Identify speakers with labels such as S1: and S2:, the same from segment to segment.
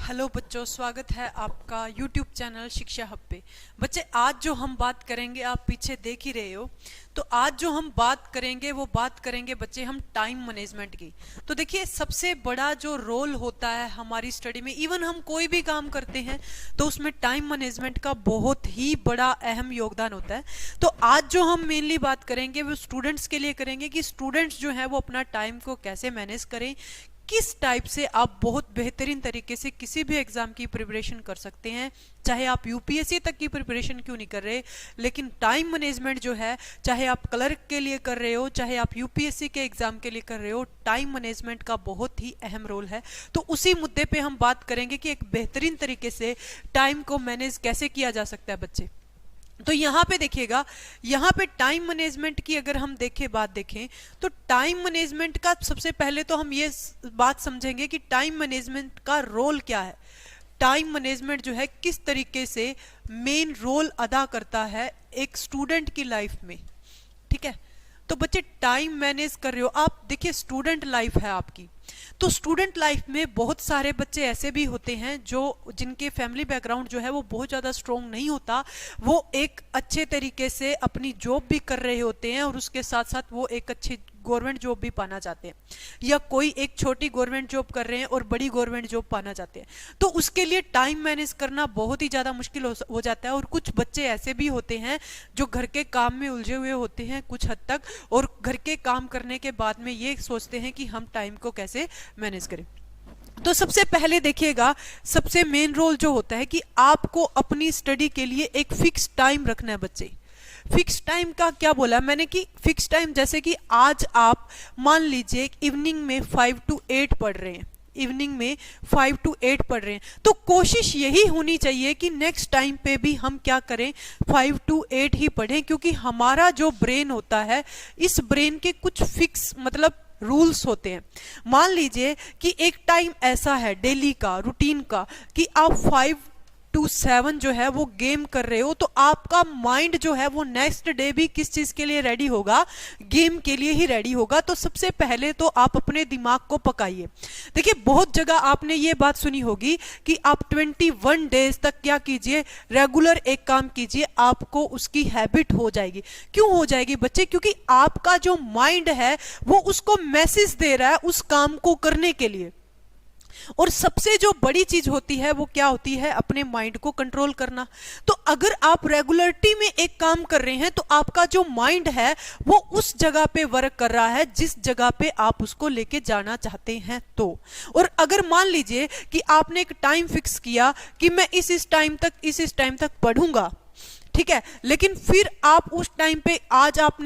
S1: Hello बच्चों, स्वागत है आपका YouTube चैनल शिक्षा हब पे। बच्चे, आज जो हम बात करेंगे, आप पीछे देख ही रहे हो, तो आज जो हम बात करेंगे वो बात करेंगे बच्चे हम टाइम मैनेजमेंट की। तो देखिए, सबसे बड़ा जो रोल होता है हमारी स्टडी में, इवन हम कोई भी काम करते हैं तो उसमें टाइम मैनेजमेंट का बहुत ही बड़ा अहम योगदान होता है। तो आज जो हम मेनली बात करेंगे वो स्टूडेंट्स के लिए करेंगे कि स्टूडेंट्स जो है वो अपना टाइम को कैसे मैनेज करें, किस टाइप से आप बहुत बेहतरीन तरीके से किसी भी एग्जाम की प्रिपरेशन कर सकते हैं। चाहे आप यूपीएससी तक की प्रिपरेशन क्यों नहीं कर रहे, लेकिन टाइम मैनेजमेंट जो है, चाहे आप क्लर्क के लिए कर रहे हो, चाहे आप यूपीएससी के एग्जाम के लिए कर रहे हो, टाइम मैनेजमेंट का बहुत ही अहम रोल है। तो उसी मुद्दे पे हम बात करेंगे कि एक बेहतरीन तरीके से टाइम को मैनेज कैसे किया जा सकता है बच्चे। तो यहाँ पे देखिएगा, यहाँ पे टाइम मैनेजमेंट की अगर हम बात देखें तो टाइम मैनेजमेंट का सबसे पहले तो हम ये बात समझेंगे कि टाइम मैनेजमेंट का रोल क्या है। टाइम मैनेजमेंट जो है किस तरीके से मेन रोल अदा करता है एक स्टूडेंट की लाइफ में। ठीक है, तो बच्चे टाइम मैनेज कर रहे हो आप, देखिए स्टूडेंट लाइफ है आपकी, तो स्टूडेंट लाइफ में बहुत सारे बच्चे ऐसे भी होते हैं जो जिनके फैमिली बैकग्राउंड जो है वो बहुत ज़्यादा स्ट्रॉन्ग नहीं होता। वो एक अच्छे तरीके से अपनी जॉब भी कर रहे होते हैं और उसके साथ साथ वो एक अच्छी गवर्नमेंट जॉब भी पाना चाहते हैं, या कोई एक छोटी गवर्नमेंट जॉब कर रहे हैं और बड़ी गवर्नमेंट जॉब पाना चाहते हैं। तो उसके लिए टाइम मैनेज करना बहुत ही ज़्यादा मुश्किल हो जाता है। और कुछ बच्चे ऐसे भी होते हैं जो घर के काम में उलझे हुए होते हैं कुछ हद तक, और घर के काम करने के बाद में ये सोचते हैं कि हम टाइम को कैसे मैनेज करें। तो सबसे पहले देखिएगा, सबसे मेन रोल जो होता है कि आपको अपनी स्टडी के लिए एक फिक्स टाइम रखना है बच्चे। फिक्स टाइम का क्या बोला मैंने कि फिक्स टाइम, जैसे कि आज आप मान लीजिए इवनिंग में 5 to 8 पढ़ रहे हैं, इवनिंग में 5 to 8 पढ़ रहे हैं, तो कोशिश यही होनी चाहिए कि नेक्स्ट टाइम पे भी हम क्या करें, 5 to 8 ही पढ़ें, क्योंकि हमारा जो ब्रेन होता है, इस ब्रेन के कुछ फिक्स मतलब रूल्स होते हैं। मान लीजिए कि एक टाइम ऐसा है डेली का, रूटीन का, कि आप 5 to 7 जो है वो गेम कर रहे हो, तो आपका माइंड जो है वो नेक्स्ट डे भी किस चीज के लिए रेडी होगा, गेम के लिए ही रेडी होगा। तो सबसे पहले तो आप अपने दिमाग को पकाइए। देखिए, बहुत जगह आपने ये बात सुनी होगी कि आप 21 डेज तक क्या कीजिए, रेगुलर एक काम कीजिए, आपको उसकी हैबिट हो जाएगी। क्यों हो जाएगी बच्चे? क्योंकि आपका जो माइंड है वो उसको मैसेज दे रहा है उस काम को करने के लिए। और सबसे जो बड़ी चीज होती है वो क्या होती है, अपने माइंड को कंट्रोल करना। तो अगर आप रेगुलरिटी में एक काम कर रहे हैं तो आपका जो माइंड है वो उस जगह पे वर्क कर रहा है जिस जगह पे आप उसको लेके जाना चाहते हैं। तो और अगर मान लीजिए कि आपने एक टाइम फिक्स किया कि मैं इस टाइम तक पढ़ूंगा, ठीक है, लेकिन फिर आप उस टाइम पे आज आप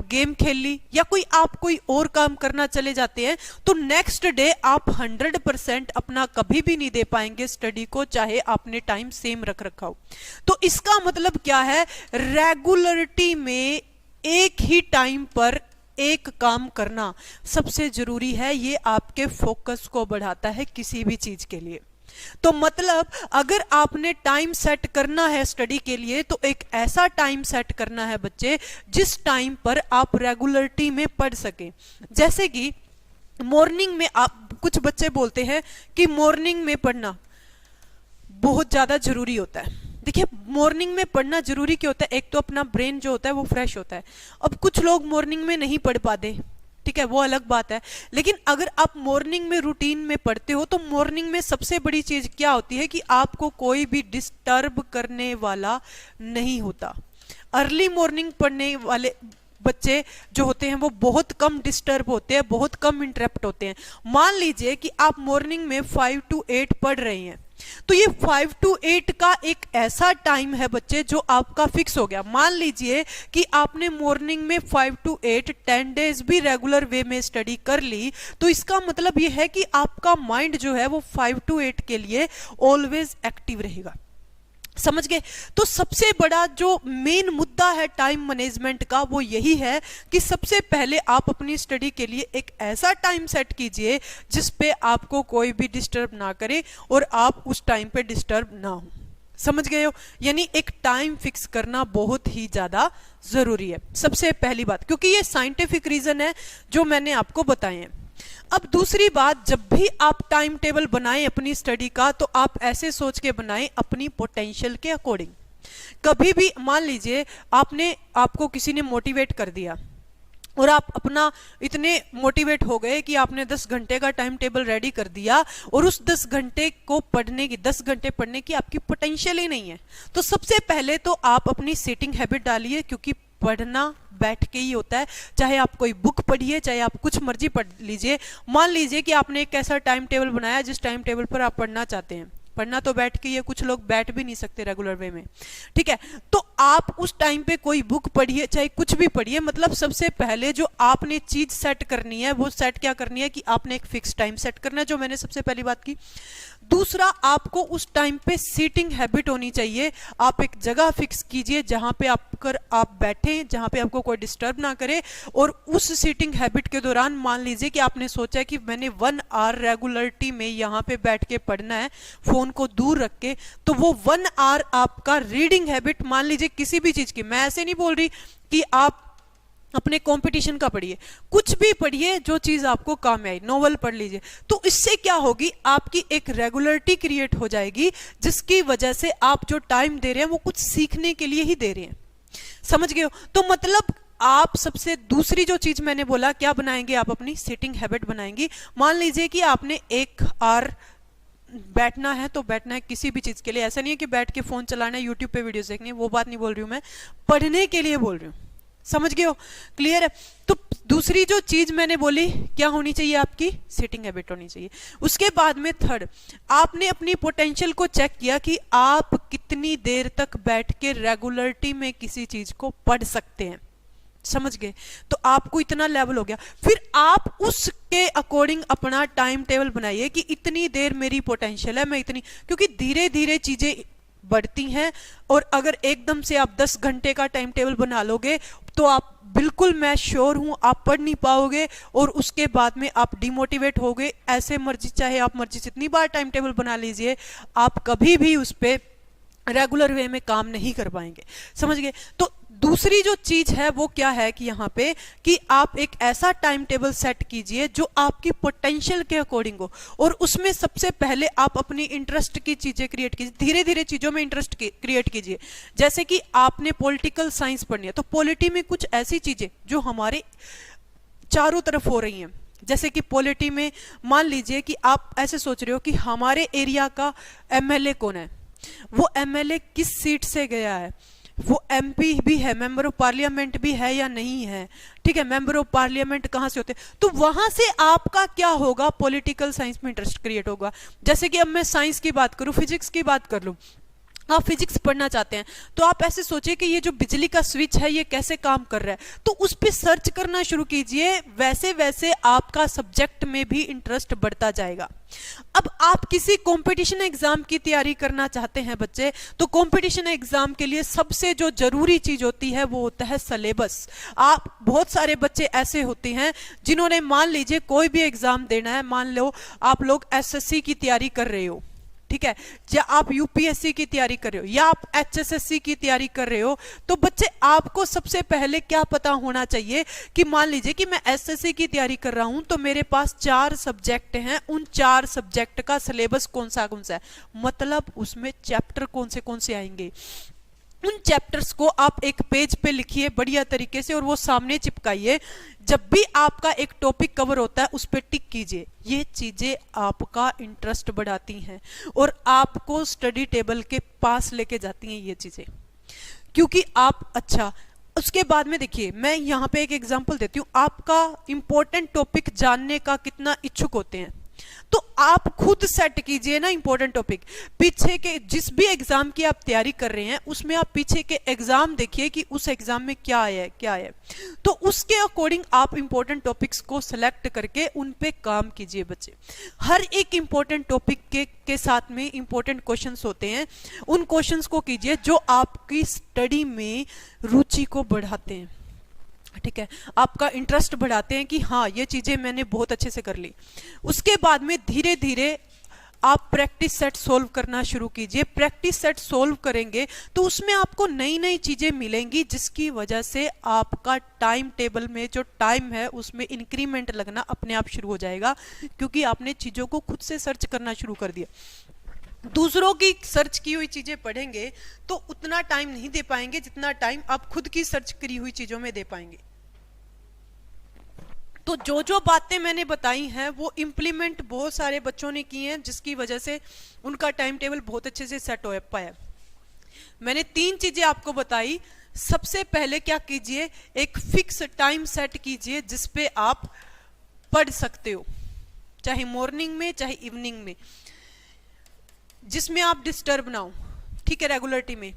S1: गेम खेल ली या कोई और काम करना चले जाते हैं, तो नेक्स्ट डे आप 100% अपना कभी भी नहीं दे पाएंगे स्टडी को, चाहे आपने टाइम सेम रख रखा हो। तो इसका मतलब क्या है, रेगुलरिटी में एक ही टाइम पर एक काम करना सबसे जरूरी है। ये आपके फोकस को बढ़ाता है किसी भी चीज के लिए। तो मतलब अगर आपने टाइम सेट करना है स्टडी के लिए, तो एक ऐसा टाइम सेट करना है बच्चे जिस टाइम पर आप रेगुलरिटी में पढ़ सके। जैसे कि मॉर्निंग में आप, कुछ बच्चे बोलते हैं कि मॉर्निंग में पढ़ना बहुत ज्यादा जरूरी होता है। देखिए, मॉर्निंग में पढ़ना जरूरी क्यों होता है? एक तो अपना ब्रेन जो होता है वो फ्रेश होता है। अब कुछ लोग मॉर्निंग में नहीं पढ़ पाते, ठीक है, वो अलग बात है। लेकिन अगर आप मॉर्निंग में रूटीन में पढ़ते हो, तो मॉर्निंग में सबसे बड़ी चीज क्या होती है कि आपको कोई भी डिस्टर्ब करने वाला नहीं होता। अर्ली मॉर्निंग पढ़ने वाले बच्चे जो होते हैं वो बहुत कम डिस्टर्ब होते हैं, बहुत कम इंटरप्ट होते हैं। मान लीजिए कि आप मॉर्निंग में 5 to 8 पढ़ रहे हैं, तो ये 5 to 8 का एक ऐसा टाइम है बच्चे जो आपका फिक्स हो गया। मान लीजिए कि आपने मॉर्निंग में 5 to 8 10 डेज भी रेगुलर वे में स्टडी कर ली, तो इसका मतलब ये है कि आपका माइंड जो है वो 5 to 8 के लिए ऑलवेज एक्टिव रहेगा। समझ गए? तो सबसे बड़ा जो मेन मुद्दा है टाइम मैनेजमेंट का वो यही है कि सबसे पहले आप अपनी स्टडी के लिए एक ऐसा टाइम सेट कीजिए जिस पे आपको कोई भी डिस्टर्ब ना करे और आप उस टाइम पे डिस्टर्ब ना हो। समझ गए हो? यानी एक टाइम फिक्स करना बहुत ही ज्यादा जरूरी है, सबसे पहली बात, क्योंकि ये साइंटिफिक रीजन है जो मैंने आपको बताए हैं। अब दूसरी बात, जब भी आप टाइम टेबल बनाएं अपनी स्टडी का, तो आप ऐसे सोच के बनाएं अपनी पोटेंशियल के अकॉर्डिंग। कभी भी मान लीजिए आपको किसी ने मोटिवेट कर दिया और आप अपना इतने मोटिवेट हो गए कि आपने 10 घंटे का टाइम टेबल रेडी कर दिया और उस 10 घंटे को पढ़ने की 10 घंटे पढ़ने की आपकी पोटेंशियल ही नहीं है। तो सबसे पहले तो आप अपनी सीटिंग हैबिट डालिए, क्योंकि पढ़ना बैठ के ही होता है। चाहे आप कोई बुक पढ़िए, चाहे आप कुछ मर्जी पढ़ लीजिए। मान लीजिए कि आपने एक ऐसा टाइम टेबल बनाया जिस टाइम टेबल पर आप पढ़ना चाहते हैं। पढ़ना तो बैठ के ही है, कुछ लोग बैठ भी नहीं सकते रेगुलर वे में, ठीक है। तो आप उस टाइम पे कोई बुक पढ़िए, चाहे कुछ भी पढ़िए, मतलब सबसे पहले जो आपने चीज सेट करनी है वो सेट क्या करनी है कि आपने एक फिक्स टाइम सेट करना है, जो मैंने सबसे पहली बात की। दूसरा, आपको उस टाइम पे सीटिंग हैबिट होनी चाहिए। आप एक जगह फिक्स कीजिए जहां पे आप बैठें, जहां पे आपको कोई डिस्टर्ब ना करे। और उस सीटिंग हैबिट के दौरान मान लीजिए कि आपने सोचा कि मैंने 1 आवर रेगुलरिटी में यहाँ पे बैठ के पढ़ना है, फोन को दूर रख के, तो वो 1 आवर आपका रीडिंग हैबिट, मान लीजिए किसी भी चीज की, मैं ऐसे नहीं बोल रही कि आप अपने कंपटीशन का पढ़िए, कुछ भी पढ़िए जो चीज आपको काम में आई, नोवेल पढ़ लीजिए। तो इससे क्या होगी, आपकी एक रेगुलरिटी क्रिएट हो जाएगी, जिसकी वजह से आप जो टाइम दे रहे हैं वो कुछ सीखने के लिए ही दे रहे हैं। समझ गए हो? तो मतलब आप सबसे दूसरी जो चीज मैंने बोला, क्या बनाएंगे आप? अपनी सीटिंग हैबिट बनाएंगी। मान लीजिए कि आपने 1 आवर बैठना है, तो बैठना है किसी भी चीज के लिए। ऐसा नहीं है कि बैठ के फोन चलाना है, यूट्यूब पे वीडियोस देखनी है, वो बात नहीं बोल रही हूं मैं, पढ़ने के लिए बोल रही हूँ। समझ गए हो? क्लियर है? तो दूसरी जो चीज मैंने बोली क्या होनी चाहिए, आपकी सीटिंग हैबिट होनी चाहिए। उसके बाद में थर्ड, आपने अपनी पोटेंशियल को चेक किया कि आप कितनी देर तक बैठ के रेगुलरिटी में किसी चीज को पढ़ सकते हैं। समझ गए? तो आपको इतना लेवल हो गया, फिर आप उसके अकॉर्डिंग अपना टाइम टेबल बनाइए कि इतनी देर मेरी पोटेंशियल है, मैं इतनी, क्योंकि धीरे धीरे चीजें बढ़ती हैं। और अगर एकदम से आप 10 घंटे का टाइम टेबल बना लोगे तो आप बिल्कुल, मैं श्योर हूं, आप पढ़ नहीं पाओगे और उसके बाद में आप डिमोटिवेट होगे। ऐसे मर्जी, चाहे आप मर्जी जितनी बार टाइम टेबल बना लीजिए, आप कभी भी उस पर रेगुलर वे में काम नहीं कर पाएंगे। समझ गए? तो दूसरी जो चीज है वो क्या है कि यहाँ पे कि आप एक ऐसा टाइम टेबल सेट कीजिए जो आपकी पोटेंशियल के अकॉर्डिंग हो, और उसमें सबसे पहले आप अपनी इंटरेस्ट की चीजें क्रिएट कीजिए। धीरे धीरे चीजों में इंटरेस्ट क्रिएट कीजिए। जैसे कि आपने पॉलिटिकल साइंस पढ़नी है, तो पॉलिटी में कुछ ऐसी चीजें जो हमारे चारों तरफ हो रही हैं, जैसे कि पॉलिटी में मान लीजिए कि आप ऐसे सोच रहे हो कि हमारे एरिया का एमएलए कौन है, वो एमएलए किस सीट से गया है, वो एमपी भी है, मेंबर ऑफ पार्लियामेंट भी है या नहीं है, ठीक है, मेंबर ऑफ पार्लियामेंट कहां से होते हैं। तो वहां से आपका क्या होगा, पॉलिटिकल साइंस में इंटरेस्ट क्रिएट होगा। जैसे कि अब मैं साइंस की बात करूं, फिजिक्स की बात कर लूं, आप फिजिक्स पढ़ना चाहते हैं तो आप ऐसे सोचिए कि ये जो बिजली का स्विच है ये कैसे काम कर रहा है, तो उस पर सर्च करना शुरू कीजिए। वैसे वैसे आपका सब्जेक्ट में भी इंटरेस्ट बढ़ता जाएगा। अब आप किसी कंपटीशन एग्जाम की तैयारी करना चाहते हैं बच्चे, तो कंपटीशन एग्जाम के लिए सबसे जो जरूरी चीज होती है वो होता है सिलेबस। आप बहुत सारे बच्चे ऐसे होते हैं जिन्होंने, मान लीजिए कोई भी एग्जाम देना है, मान लो आप लोग एसएससी की तैयारी कर रहे हो, ठीक है, या आप यूपीएससी की तैयारी कर रहे हो, या आप एचएसएससी की तैयारी कर रहे हो, तो बच्चे आपको सबसे पहले क्या पता होना चाहिए कि मान लीजिए कि मैं एसएससी की तैयारी कर रहा हूं, तो मेरे पास 4 सब्जेक्ट हैं, उन 4 सब्जेक्ट का सिलेबस कौन सा है, मतलब उसमें चैप्टर कौन से आएंगे। उन चैप्टर्स को आप एक पेज पे लिखिए बढ़िया तरीके से और वो सामने चिपकाइए। जब भी आपका एक टॉपिक कवर होता है उस पर टिक कीजिए। ये चीजें आपका इंटरेस्ट बढ़ाती हैं और आपको स्टडी टेबल के पास लेके जाती हैं ये चीजें, क्योंकि आप, अच्छा उसके बाद में देखिए, मैं यहाँ पे एक एग्जांपल देती हूँ। आपका इंपॉर्टेंट टॉपिक जानने का कितना इच्छुक होते हैं, तो आप खुद सेट कीजिए ना इंपॉर्टेंट टॉपिक। पीछे के जिस भी एग्जाम की आप तैयारी कर रहे हैं उसमें आप पीछे के एग्जाम देखिए कि उस एग्जाम में क्या है, तो उसके अकॉर्डिंग आप इंपॉर्टेंट टॉपिक्स को सिलेक्ट करके उन पे काम कीजिए बच्चे। हर एक इंपॉर्टेंट टॉपिक के साथ में इंपॉर्टेंट क्वेश्चंस होते हैं, उन क्वेश्चंस को कीजिए जो आपकी स्टडी में रुचि को बढ़ाते हैं, ठीक है, आपका इंटरेस्ट बढ़ाते हैं कि हाँ ये चीजें मैंने बहुत अच्छे से कर ली। उसके बाद में धीरे धीरे आप प्रैक्टिस सेट सोल्व करना शुरू कीजिए। प्रैक्टिस सेट सोल्व करेंगे तो उसमें आपको नई नई चीजें मिलेंगी, जिसकी वजह से आपका टाइम टेबल में जो टाइम है उसमें इंक्रीमेंट लगना अपने आप शुरू हो जाएगा, क्योंकि आपने चीजों को खुद से सर्च करना शुरू कर दिया। दूसरों की सर्च की हुई चीजें पढ़ेंगे तो उतना टाइम नहीं दे पाएंगे जितना टाइम आप खुद की सर्च करी हुई चीजों में दे पाएंगे। तो जो जो बातें मैंने बताई हैं वो इम्प्लीमेंट बहुत सारे बच्चों ने की हैं, जिसकी वजह से उनका टाइम टेबल बहुत अच्छे से सेट हो पाया। मैंने 3 चीजें आपको बताई। सबसे पहले क्या कीजिए, एक फिक्स टाइम सेट कीजिए जिसपे आप पढ़ सकते हो, चाहे मॉर्निंग में चाहे इवनिंग में, जिसमें आप डिस्टर्ब ना हो, ठीक है, रेगुलरिटी में।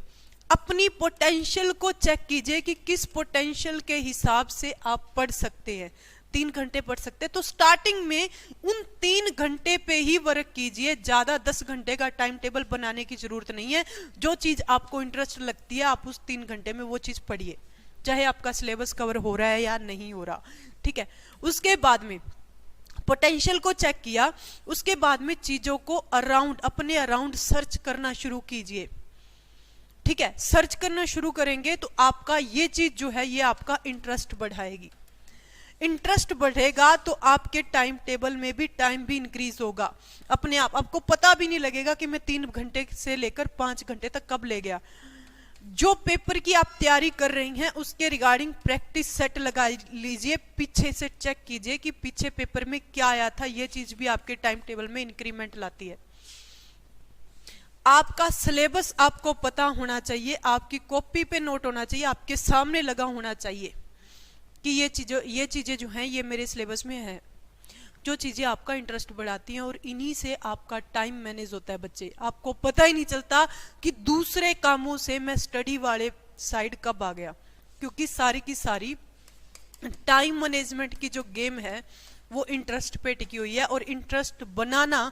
S1: अपनी पोटेंशियल को चेक कीजिए कि किस पोटेंशियल के हिसाब से आप पढ़ सकते हैं। 3 घंटे पढ़ सकते हैं तो स्टार्टिंग में उन 3 घंटे पे ही वर्क कीजिए, ज्यादा 10 घंटे का टाइम टेबल बनाने की जरूरत नहीं है। जो चीज आपको इंटरेस्ट लगती है आप उस 3 घंटे में वो चीज पढ़िए, चाहे आपका सिलेबस कवर हो रहा है या नहीं हो रहा, ठीक है। उसके बाद में पोटेंशियल को चेक किया, उसके बाद में चीजों को अराउंड, अपने अराउंड सर्च करना शुरू कीजिए, ठीक है। सर्च करना शुरू करेंगे तो आपका ये चीज जो है ये आपका इंटरेस्ट बढ़ाएगी। इंटरेस्ट बढ़ेगा तो आपके टाइम टेबल में भी टाइम भी इंक्रीज होगा अपने आप। आपको पता भी नहीं लगेगा कि मैं 3 घंटे से लेकर 5 घंटे तक कब ले गया। जो पेपर की आप तैयारी कर रही हैं उसके रिगार्डिंग प्रैक्टिस सेट लगा लीजिए, पीछे से चेक कीजिए कि पीछे पेपर में क्या आया था। ये चीज भी आपके टाइम टेबल में इंक्रीमेंट लाती है। आपका सिलेबस आपको पता होना चाहिए, आपकी कॉपी पे नोट होना चाहिए, आपके सामने लगा होना चाहिए कि ये चीजें जो हैं ये मेरे सिलेबस में है, जो चीजें आपका इंटरेस्ट बढ़ाती हैं। और इन्हीं से आपका टाइम मैनेज होता है बच्चे। आपको पता ही नहीं चलता कि दूसरे कामों से मैं स्टडी वाले साइड कब आ गया, क्योंकि सारी की सारी टाइम मैनेजमेंट की जो गेम है वो इंटरेस्ट पे टिकी हुई है। और इंटरेस्ट बनाना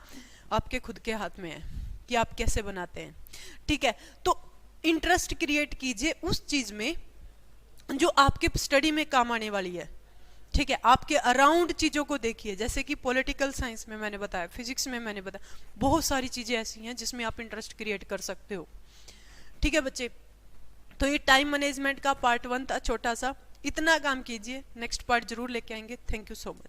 S1: आपके खुद के हाथ में है कि आप कैसे बनाते हैं, ठीक है। तो इंटरेस्ट क्रिएट कीजिए उस चीज में जो आपके स्टडी में काम आने वाली है, ठीक है। आपके अराउंड चीजों को देखिए, जैसे कि पॉलिटिकल साइंस में मैंने बताया, फिजिक्स में मैंने बताया, बहुत सारी चीजें ऐसी हैं जिसमें आप इंटरेस्ट क्रिएट कर सकते हो, ठीक है बच्चे। तो ये टाइम मैनेजमेंट का पार्ट 1 था छोटा सा, इतना काम कीजिए। नेक्स्ट पार्ट जरूर लेके आएंगे। Thank you so much.